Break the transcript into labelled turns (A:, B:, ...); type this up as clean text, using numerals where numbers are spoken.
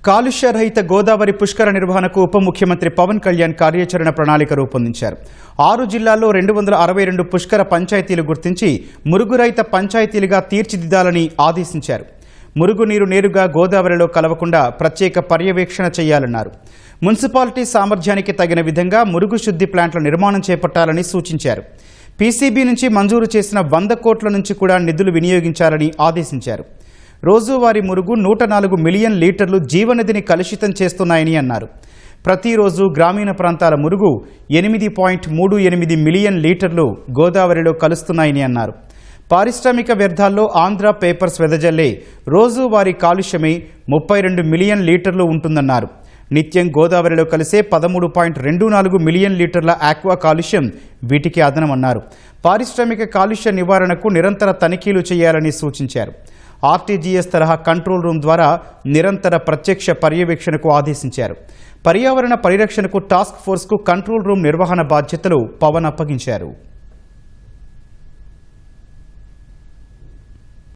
A: కాలుష్య రహిత గోదావరి పుష్కర నిర్వహణకు ఉప ముఖ్యమంత్రి పవన్ కళ్యాణ్ కార్యాచరణ ప్రణాళిక రూపొందించారు. 6 జిల్లాల్లో 262 పుష్కర పంచాయతీలు గుర్తించి మురుగురహిత పంచాయతీలుగా తీర్చిదిద్దాలని ఆదేశించారు. మురుగునీరు నేరుగా గోదావరిలో కలవకుండా ప్రత్యేక పర్యవేక్షణ చేయాలన్నారు. మున్సిపాలిటీ సామర్థ్యానికి తగిన విధంగా మురుగు శుద్ధి ప్లాంట్ల నిర్మాణం చేపట్టాలని సూచించారు. పీసీబీ నుంచి మంజూరు చేసిన 100 కోట్ల నుంచి కూడా నిధులు వినియోగించాలని ఆదేశించారు. రోజువారీ మురుగు 104 మిలియన్ లీటర్లు జీవనదిని కలుషితం చేస్తున్నాయని అన్నారు. ప్రతిరోజు గ్రామీణ ప్రాంతాల మురుగు 8.38 మిలియన్ లీటర్లు గోదావరిలో కలుస్తున్నాయని అన్నారు. పారిశ్రామిక వ్యర్థాల్లో ఆంధ్ర పేపర్స్ వెదజల్లే రోజువారీ కాలుష్యమే 32 మిలియన్ లీటర్లు ఉంటుందన్నారు. నిత్యం గోదావరిలో కలిసే 13.24 మిలియన్ లీటర్ల ఆక్వా కాలుష్యం వీటికి అదనమన్నారు. పారిశ్రామిక కాలుష్య నివారణకు నిరంతర తనిఖీలు చేయాలని సూచించారు. ఆర్టీజీఎస్ తరహా కంట్రోల్ రూమ్ ద్వారా నిరంతర ప్రత్యక్ష పర్యవేక్షణకు ఆదేశించారు. పర్యావరణ పరిరక్షణకు టాస్క్ ఫోర్స్కు కంట్రోల్ రూమ్ నిర్వహణ బాధ్యతలు పవన్ అప్పగించారు.